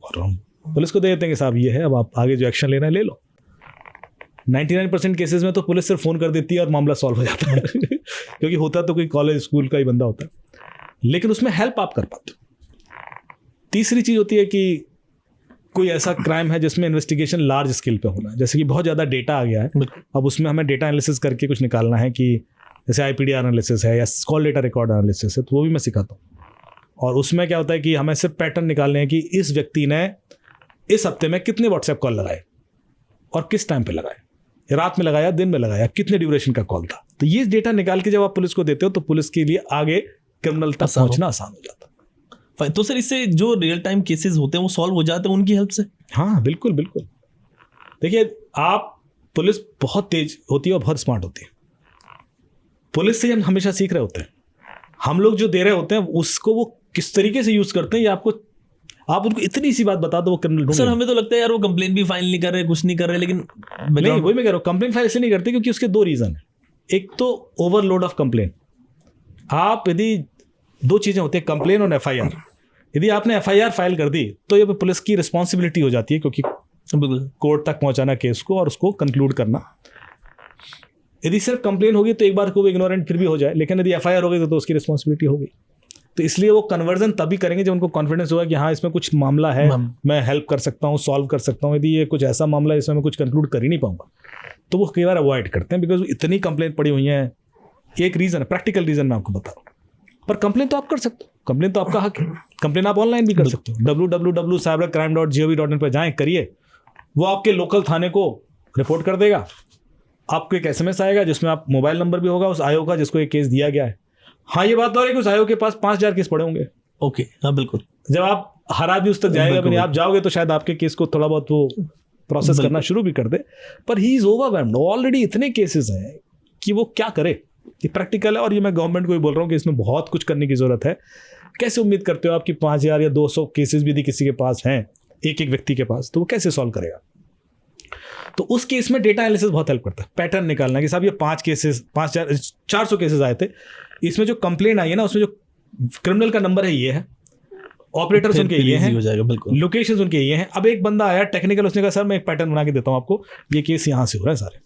और हम पुलिस को दे देते हैं कि साहब ये है, अब आप आगे जो एक्शन लेना है ले लो। 99% केसेस में तो पुलिस सिर्फ फ़ोन कर देती है और मामला सॉल्व हो जाता है क्योंकि होता तो कोई कॉलेज स्कूल का ही बंदा होता है, लेकिन उसमें हेल्प आप कर पाते हो। तीसरी चीज़ होती है कि कोई ऐसा क्राइम है जिसमें इन्वेस्टिगेशन लार्ज स्केल पे होना है, जैसे कि बहुत ज़्यादा डेटा आ गया है, अब उसमें हमें डेटा एनालिसिस करके कुछ निकालना है, कि जैसे IPDR एनालिसिस है या कॉल डेटा रिकॉर्ड एनालिसिस है, तो वो भी मैं सिखाता हूँ। और उसमें क्या होता है कि हमें सिर्फ पैटर्न निकालने हैं कि इस व्यक्ति ने इस हफ्ते में कितने व्हाट्सएप कॉल लगाए और किस टाइम पे लगाए, रात में लगाया, दिन में लगाया, कितने ड्यूरेशन का कॉल था। तो ये डेटा निकाल के जब आप पुलिस को देते हो तो पुलिस के लिए आगे क्रिमिनल तक पहुंचना आसान हो जाता है। तो सर इससे जो रियल टाइम केसेस होते हैं वो सॉल्व हो जाते हैं उनकी हेल्प से? हाँ बिल्कुल बिल्कुल। देखिए, आप पुलिस बहुत तेज होती है और बहुत स्मार्ट होती है, पुलिस से हम हमेशा सीख रहे होते हैं। हम लोग जो दे रहे होते हैं उसको वो किस तरीके से यूज करते हैं, ये आप उनको इतनी सी बात बता दो वो क्रिमिनल ढूंढ। सर हमें तो लगता है यार वो कंप्लेन भी फाइल नहीं कर रहे, कुछ नहीं कर रहे, लेकिन नहीं, वही मैं कह रहा हूँ, कंप्लेन फाइल इसलिए नहीं करते क्योंकि उसके 2 रीजन है। एक तो ओवरलोड ऑफ कंप्लेन। आप यदि 2 चीजें होती है, कंप्लेन और FIR। यदि आपने FIR फाइल कर दी तो ये पुलिस की रिस्पॉन्सिबिलिटी हो जाती है, क्योंकि कोर्ट तक पहुंचाना केस को और उसको कंक्लूड करना। यदि सिर्फ कंप्लेन होगी तो एक बार को इग्नोरेंट फिर भी हो जाए, लेकिन यदि FIR हो गई तो उसकी रिस्पॉन्सिबिलिटी हो गई। तो इसलिए वो कन्वर्जन तभी करेंगे जब उनको कॉन्फिडेंस होगा कि हाँ इसमें कुछ मामला है, मैं हेल्प कर सकता हूँ, सॉल्व कर सकता हूँ। यदि ये कुछ ऐसा मामला है इसमें मैं कुछ कंक्लूड कर ही नहीं पाऊंगा तो वो कई बार अवॉइड करते हैं, बिकॉज इतनी कंप्लेंट पड़ी हुई है। एक रीज़न है, प्रैक्टिकल रीज़न मैं आपको बता रहा हूँ। पर कंप्लेन तो आप कर सकते हो, कंप्लेन तो आपका हक है। कंप्लेन आप ऑनलाइन भी कर सकते हो, www.cybercrime.gov.in पर जाएँ, करिए, वो आपके लोकल थाने को रिपोर्ट कर देगा। आपको एक SMS आएगा जिसमें आप मोबाइल नंबर भी होगा उस आयोग का जिसको एक केस दिया गया है। हाँ, ये बात तो है कि उस आयोग के पास 5000 केस पड़े होंगे। ओके, हाँ बिल्कुल। जब आप हर आदमी उस तक जाएगा भी नहीं, आप जाओगे तो शायद आपके केस को थोड़ा बहुत वो प्रोसेस करना शुरू भी कर दे, पर ही इज ओवरवेल्म्ड। ऑलरेडी इतने केसेस हैं कि वो क्या करे। ये प्रैक्टिकल है और ये मैं गवर्नमेंट को भी बोल रहा हूँ कि इसमें बहुत कुछ करने की जरूरत है। कैसे उम्मीद करते हो आप कि 5000 या 200 केसेस भी यदि किसी के पास हैं, एक व्यक्ति के पास, तो वो कैसे सॉल्व करेगा? तो उस केस में डेटा एनालिसिस बहुत हेल्प करता है, पैटर्न निकालना कि साहब ये 400 केसेस आए थे, इसमें जो कंप्लेंट आई है ना उसमें जो क्रिमिनल का नंबर है ये है, ऑपरेटर्स उनके ये हैं, लोकेशंस उनके ये हैं। अब एक बंदा आया टेक्निकल, उसने कहा सर मैं एक पैटर्न बना के देता हूँ आपको, ये केस यहाँ से हो रहा है सारे,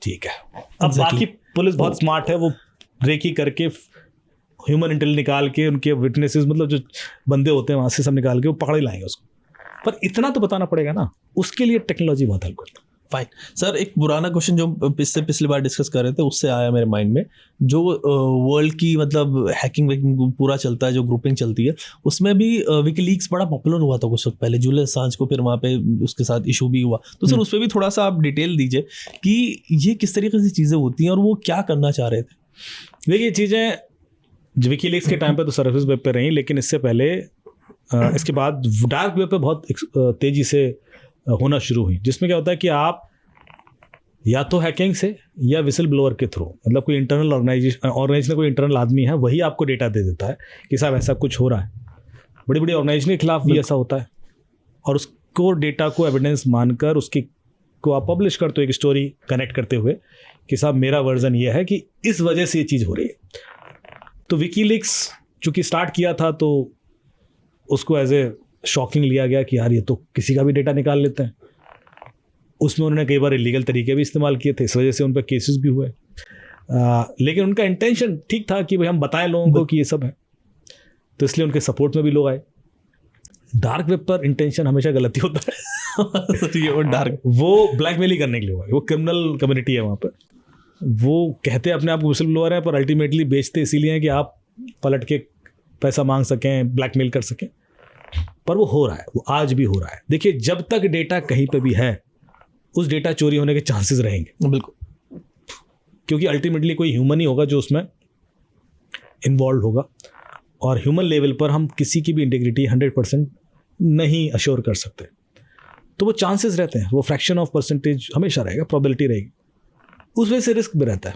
ठीक है। अब बाकी पुलिस बहुत स्मार्ट है, वो रेकी करके ह्यूमन इंटेल निकाल के उनके विटनेसेस, मतलब जो बंदे होते हैं वहाँ से सब निकाल के वो पकड़ लाएंगे उसको। पर इतना तो बताना पड़ेगा ना, उसके लिए टेक्नोलॉजी बहुत हेल्प करती है। फाइन सर, एक पुराना क्वेश्चन जो इससे पिछली बार डिस्कस कर रहे थे उससे आया मेरे माइंड में, जो वर्ल्ड की मतलब हैकिंग वैकिंग पूरा चलता है, जो ग्रुपिंग चलती है, उसमें भी विकीलीक्स बड़ा पॉपुलर हुआ था कुछ वक्त पहले, जूलियन असांज को फिर वहाँ पे उसके साथ इशू भी हुआ। तो सर उस पर भी थोड़ा सा आप डिटेल दीजिए कि ये किस तरीके से चीज़ें होती हैं और वो क्या करना चाह रहे थे। देखिए, ये चीज़ें विकीलीक्स के टाइम पर तो सर्विस वेब पर रही, लेकिन इससे पहले इसके बाद डार्क वेब पे बहुत तेज़ी से होना शुरू हुई, जिसमें क्या होता है कि आप या तो हैकिंग से या विसल ब्लोअर के थ्रू, मतलब कोई इंटरनल ऑर्गेनाइजेशन कोई इंटरनल आदमी है वही आपको डेटा दे देता है कि साहब ऐसा कुछ हो रहा है। बड़ी बड़ी ऑर्गेनाइजेशन के खिलाफ भी ऐसा होता है और उसको डेटा को एविडेंस मानकर उसकी को आप पब्लिश करते हो, एक स्टोरी कनेक्ट करते हुए कि साहब मेरा वर्जन ये है कि इस वजह से ये चीज़ हो रही है। तो विकीलीक्स चूँकि स्टार्ट किया था तो उसको एज ए शॉकिंग लिया गया कि यार ये तो किसी का भी डेटा निकाल लेते हैं। उसमें उन्होंने कई बार इलीगल तरीके भी इस्तेमाल किए थे, इस वजह से उन पर केसेस भी हुए। लेकिन उनका इंटेंशन ठीक था कि भाई हम बताएं लोगों को कि ये सब है, तो इसलिए उनके सपोर्ट में भी लोग आए। डार्क वेब पर इंटेंशन हमेशा गलत ही होता है वो डार्क, वो ब्लैकमेल ही करने के लिए हुआ है, वो क्रिमिनल कम्युनिटी है वहाँ पर। वो कहते हैं अपने आप को विसल ब्लोअर है, पर अल्टीमेटली बेचते इसीलिए हैं कि आप पलट के पैसा मांग सकें, ब्लैकमेल कर सकें। पर वो हो रहा है, वो आज भी हो रहा है। देखिए, जब तक डेटा कहीं पे भी है उस डेटा चोरी होने के चांसेस रहेंगे, बिल्कुल, क्योंकि अल्टीमेटली कोई ह्यूमन ही होगा जो उसमें इन्वॉल्व होगा, और ह्यूमन लेवल पर हम किसी की भी इंटीग्रिटी 100% नहीं अश्योर कर सकते। तो वो चांसेस रहते हैं, वो फ्रैक्शन ऑफ परसेंटेज हमेशा रहेगा, प्रोबेबिलिटी रहेगी, उस वजह से रिस्क भी रहता है।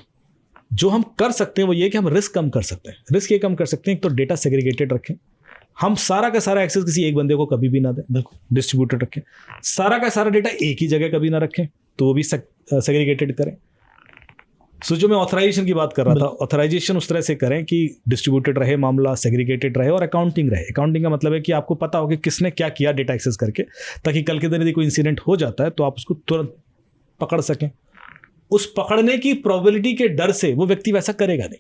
जो हम कर सकते हैं वो ये कि हम रिस्क कम कर सकते हैं। रिस्क ये कम कर सकते हैं, एक तो डेटा सेग्रीगेटेड रखें, हम सारा का सारा एक्सेस किसी एक बंदे को कभी भी ना दें, बिल्कुल डिस्ट्रीब्यूटेड रखें। सारा का सारा डेटा एक ही जगह कभी ना रखें, तो वो भी सेग्रीगेटेड करें। सो जो मैं ऑथराइजेशन की बात कर रहा था, ऑथराइजेशन उस तरह से करें कि डिस्ट्रीब्यूटेड रहे मामला, सेग्रीगेटेड रहे और अकाउंटिंग रहे। अकाउंटिंग का मतलब है कि आपको पता हो कि किसने क्या किया डेटा एक्सेस करके, ताकि कल के दिन यदि कोई इंसिडेंट हो जाता है तो आप उसको तुरंत पकड़ सकें, उस पकड़ने की प्रोबेबिलिटी के डर से वो व्यक्ति वैसा करेगा नहीं।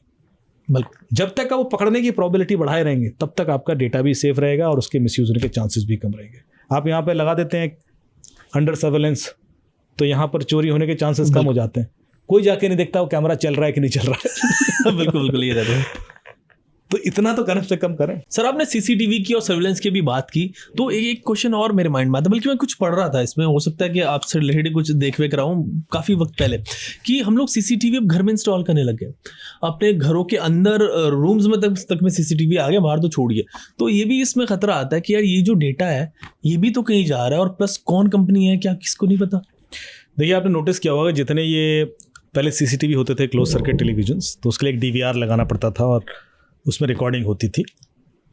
बिल्कुल। जब तक आप वो पकड़ने की प्रोबेबिलिटी बढ़ाए रहेंगे तब तक आपका डेटा भी सेफ रहेगा और उसके मिसयूज होने के चांसेस भी कम रहेंगे। आप यहाँ पे लगा देते हैं अंडर सर्वेलेंस, तो यहाँ पर चोरी होने के चांसेस कम हो जाते हैं। कोई जाके नहीं देखता वो कैमरा चल रहा है कि नहीं चल रहा है। बिल्कुल बिल्कुल, ये रहता है। तो इतना तो कम से कम करें। सर आपने सीसीटीवी की और सर्विलेंस की भी बात की, तो एक क्वेश्चन और मेरे माइंड में आता, बल्कि मैं कुछ पढ़ रहा था इसमें, हो सकता है कि आपसे रिलेटेड कुछ देख वेख रहा हूँ काफ़ी वक्त पहले, कि हम लोग सीसीटीवी अब घर में इंस्टॉल करने लग गए। अपने घरों के अंदर रूम्स में तक में सीसीटीवी आ गया, बाहर तो छोड़िए। तो ये भी इसमें खतरा आता है कि यार ये जो डेटा है ये भी तो कहीं जा रहा है, और प्लस कौन कंपनी है क्या किसको नहीं पता। देखिए आपने नोटिस किया होगा जितने ये पहले सीसीटीवी होते थे क्लोज सर्किट टेलीविजन्स, तो उसके लिए एक डीवीआर लगाना पड़ता था और उसमें रिकॉर्डिंग होती थी।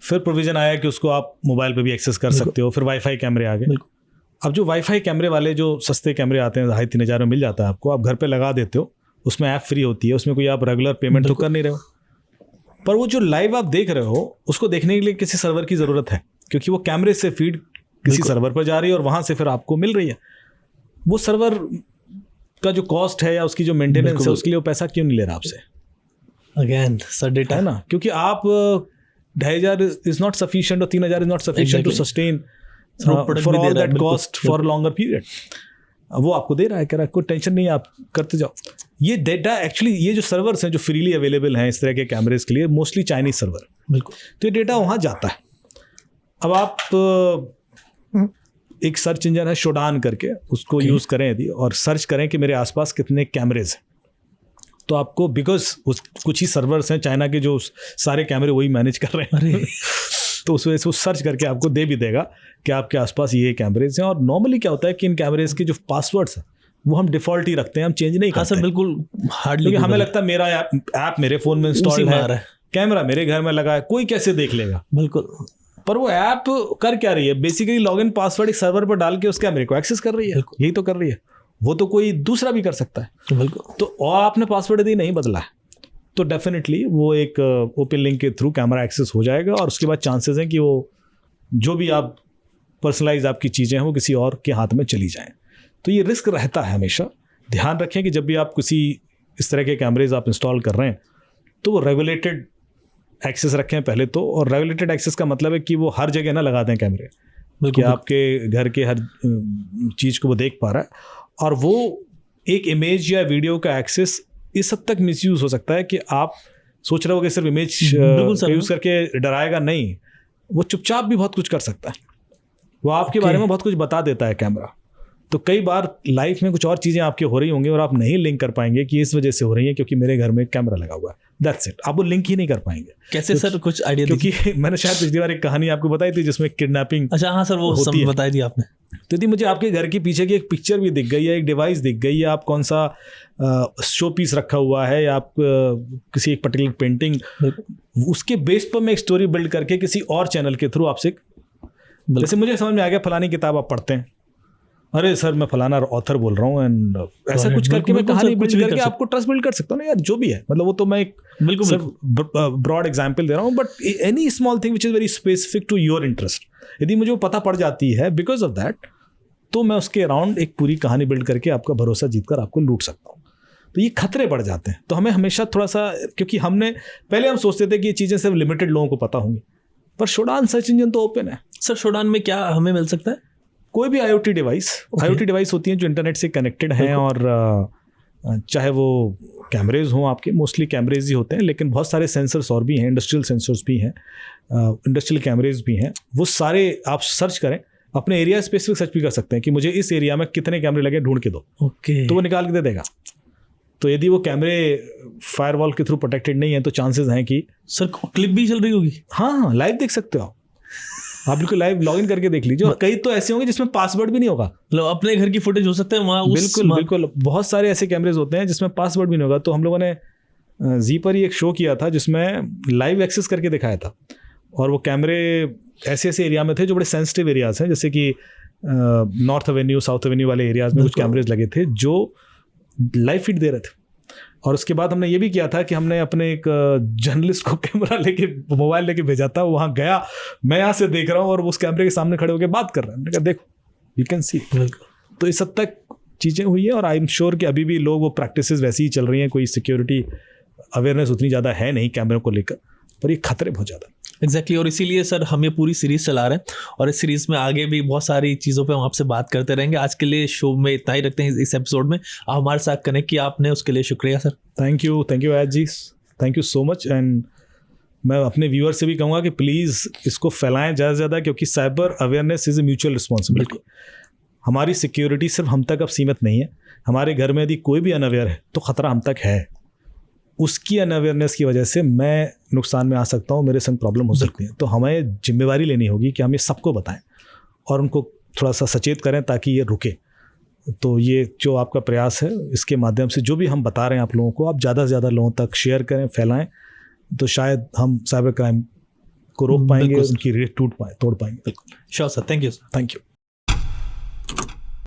फिर प्रोविज़न आया कि उसको आप मोबाइल पे भी एक्सेस कर सकते हो। फिर वाईफाई कैमरे आ गए। अब जो वाईफाई कैमरे वाले जो सस्ते कैमरे आते हैं 2,500-3,000 में मिल जाता है आपको, आप घर पे लगा देते हो, उसमें ऐप फ्री होती है, उसमें कोई आप रेगुलर पेमेंट तो कर नहीं रहे हो, पर वो जो लाइव आप देख रहे हो उसको देखने के लिए किसी सर्वर की ज़रूरत है, क्योंकि वो कैमरे से फीड किसी सर्वर पर जा रही है और वहाँ से फिर आपको मिल रही है। वो सर्वर का जो कॉस्ट है या उसकी जो मेंटेनेंस है उसके लिए वो पैसा क्यों नहीं ले रहा आपसे? अगेन सर डेटा है ना, क्योंकि आप 2,500 इज नॉट सफिशिएंट और 3,000 is not sufficient to sustain for all that cost for longer period. वो आपको दे रहा है, कह रहा है कोई टेंशन नहीं, आप करते जाओ। ये डेटा एक्चुअली ये जो सर्वर्स हैं जो फ्रीली अवेलेबल हैं इस तरह के कैमरेज के लिए, मोस्टली चाइनीज सर्वर। बिल्कुल। तो ये डेटा वहाँ जाता है। अब आप एक सर्च इंजन है शोडान करके, उसको यूज़ करें यदि और सर्च करें कि मेरे आसपास कितने कैमरेज हैं, तो आपको बिकॉज कुछ ही सर्वर्स हैं चाइना के जो सारे कैमरे वही मैनेज कर रहे हैं। अरे तो उस वजह से वो सर्च करके आपको दे भी देगा कि आपके आसपास ये कैमरेज हैं। और नॉर्मली क्या होता है कि इन कैमरेज के जो पासवर्ड्स हैं वो हम डिफ़ॉल्ट ही रखते हैं, हम चेंज नहीं करते। सर बिल्कुल हार्डली, क्योंकि हमें लगता है मेरा ऐप मेरे फ़ोन में इंस्टॉल है, कैमरा मेरे घर में लगा है, कोई कैसे देख लेगा। बिल्कुल। पर वो ऐप कर क्या रही है? बेसिकली लॉगिन पासवर्ड एक सर्वर पर डाल के उस कैमरे को एक्सेस कर रही है, यही तो कर रही है। वो तो कोई दूसरा भी कर सकता है। बिल्कुल। तो और आपने पासवर्ड यदि नहीं बदला है तो डेफिनेटली वो एक ओपन लिंक के थ्रू कैमरा एक्सेस हो जाएगा और उसके बाद चांसेस हैं कि वो जो भी आप पर्सनलाइज आपकी चीज़ें हैं वो किसी और के हाथ में चली जाएं। तो ये रिस्क रहता है। हमेशा ध्यान रखें कि जब भी आप किसी इस तरह के कैमरेज आप इंस्टॉल कर रहे हैं तो वो रेगुलेटेड एक्सेस रखें पहले तो। और रेगुलेटेड एक्सेस का मतलब है कि वो हर जगह ना लगा दें कैमरे, कि आपके घर के हर चीज़ को वो देख पा रहा है। और वो एक इमेज या वीडियो का एक्सेस इस हद तक मिसयूज़ हो सकता है कि आप सोच रहे हो कि सिर्फ इमेज यूज़ करके डराएगा, नहीं, वो चुपचाप भी बहुत कुछ कर सकता है। वो आपके बारे में बहुत कुछ बता देता है कैमरा। तो कई बार लाइफ में कुछ और चीज़ें आपकी हो रही होंगी और आप नहीं लिंक कर पाएंगे कि इस वजह से हो रही है क्योंकि मेरे घर में कैमरा लगा हुआ है, दैट्स इट। आप वो लिंक ही नहीं कर पाएंगे। कैसे सर, कुछ आइडिया? क्योंकि मैंने शायद पिछली बार एक कहानी आपको बताई थी जिसमें किडनैपिंग। अच्छा हाँ सर, वो सब बताई थी आपने। तो यदि मुझे आपके घर के पीछे की एक पिक्चर भी दिख गई या एक डिवाइस दिख गई या आप कौन सा शो पीस रखा हुआ है या आप किसी एक पर्टिकुलर पेंटिंग, उसके बेस पर मैं एक स्टोरी बिल्ड करके किसी और चैनल के थ्रू आपसे, जैसे मुझे समझ में आ गया फलानी किताब आप पढ़ते हैं, अरे सर मैं फलाना ऑथर बोल रहा हूँ एंड ऐसा कुछ करके मैं कहानी बिल्ड करके आपको ट्रस्ट बिल्ड कर सकता हूँ ना यार, जो भी है। मतलब वो तो मैं एक बिल्कुल ब्रॉड एग्जांपल दे रहा हूँ, but any small thing which is very specific to your interest, यदि मुझे वो पता पड़ जाती है बिकॉज ऑफ दैट, तो मैं उसके अराउंड एक पूरी कहानी बिल्ड करके आपका भरोसा जीतकर आपको लूट सकता हूँ। तो ये खतरे बढ़ जाते हैं। तो हमें हमेशा थोड़ा सा, क्योंकि हमने पहले हम सोचते थे कि ये चीज़ें सिर्फ लिमिटेड लोगों को पता होंगी, पर शोडान सर्च इंजन तो ओपन है। सर शोडान में क्या हमें मिल सकता है? कोई भी IoT डिवाइस होती हैं जो इंटरनेट से कनेक्टेड हैं, और चाहे वो कैमरेज हों, आपके मोस्टली कैमरेज ही होते हैं, लेकिन बहुत सारे सेंसर्स और भी हैं, इंडस्ट्रियल सेंसर्स भी हैं, इंडस्ट्रियल कैमरेज भी हैं। वो सारे आप सर्च करें, अपने एरिया स्पेसिफिक सर्च भी कर सकते हैं कि मुझे इस एरिया में कितने कैमरे लगे ढूंढ के दो, तो वो निकाल के दे देगा। तो यदि वो कैमरे फायरवॉल के थ्रू प्रोटेक्टेड नहीं है तो चांसेस हैं कि सर क्लिप भी चल रही होगी। हाँ, लाइव देख सकते हो आप बिल्कुल लाइव लॉगिन करके देख लीजिए। और कई तो ऐसे होंगे जिसमें पासवर्ड भी नहीं होगा, मतलब अपने घर की फुटेज हो सकता है वहाँ। बिल्कुल बहुत सारे ऐसे कैमरेज होते हैं जिसमें पासवर्ड भी नहीं होगा। तो हम लोगों ने जी पर ही एक शो किया था जिसमें लाइव एक्सेस करके दिखाया था, और वो कैमरे ऐसे ऐसे एरिया में थे जो बड़े सेंसिटिव एरियाज हैं, जैसे कि नॉर्थ एवेन्यू, साउथ एवेन्यू वाले एरियाज में कुछ कैमरेज लगे थे जो लाइव फीड दे रहे थे। और उसके बाद हमने ये भी किया था कि हमने अपने एक जर्नलिस्ट को कैमरा लेके, मोबाइल लेके भेजा था, वहाँ गया, मैं यहाँ से देख रहा हूँ और उस कैमरे के सामने खड़े होकर बात कर रहे हैं। मैंने कहा देखो, यू कैन सी। तो इस हद तक चीज़ें हुई है, और आई एम श्योर कि अभी भी लोग वो प्रैक्टिसेस वैसी ही चल रही हैं, कोई सिक्योरिटी अवेयरनेस उतनी ज़्यादा है नहीं कैमरों को लेकर, पर ये खतरे बहुत ज़्यादा। एग्जैक्टली और इसीलिए सर हम ये पूरी सीरीज चला रहे हैं, और इस सीरीज में आगे भी बहुत सारी चीज़ों पे हम आपसे बात करते रहेंगे। आज के लिए शो में इतना ही रखते हैं इस एपिसोड में। आप हमारे साथ कनेक्ट किया आपने, उसके लिए शुक्रिया sir. Thank you Ayaz ji, thank you so much. And मैं अपने व्यूअर से भी कहूँगा कि प्लीज़ इसको फैलाएं ज़्यादा से ज़्यादा, क्योंकि cyber awareness is a mutual responsibility. हमारी सिक्योरिटी सिर्फ हम तक अब सीमित नहीं है, हमारे घर में यदि कोई भी अनअवेयर है तो ख़तरा हम तक है। उसकी अनअवेयरनेस की वजह से मैं नुकसान में आ सकता हूँ, मेरे संग प्रॉब्लम हो सकती है। तो हमें जिम्मेवारी लेनी होगी कि हम ये सबको बताएं और उनको थोड़ा सा सचेत करें ताकि ये रुके। तो ये जो आपका प्रयास है, इसके माध्यम से जो भी हम बता रहे हैं आप लोगों को, आप ज़्यादा से ज़्यादा लोगों तक शेयर करें, फैलाएं, तो शायद हम साइबर क्राइम को रोक पाएंगे, उनकी रेट तोड़ पाएंगे। Sure sir, thank you. Thank you.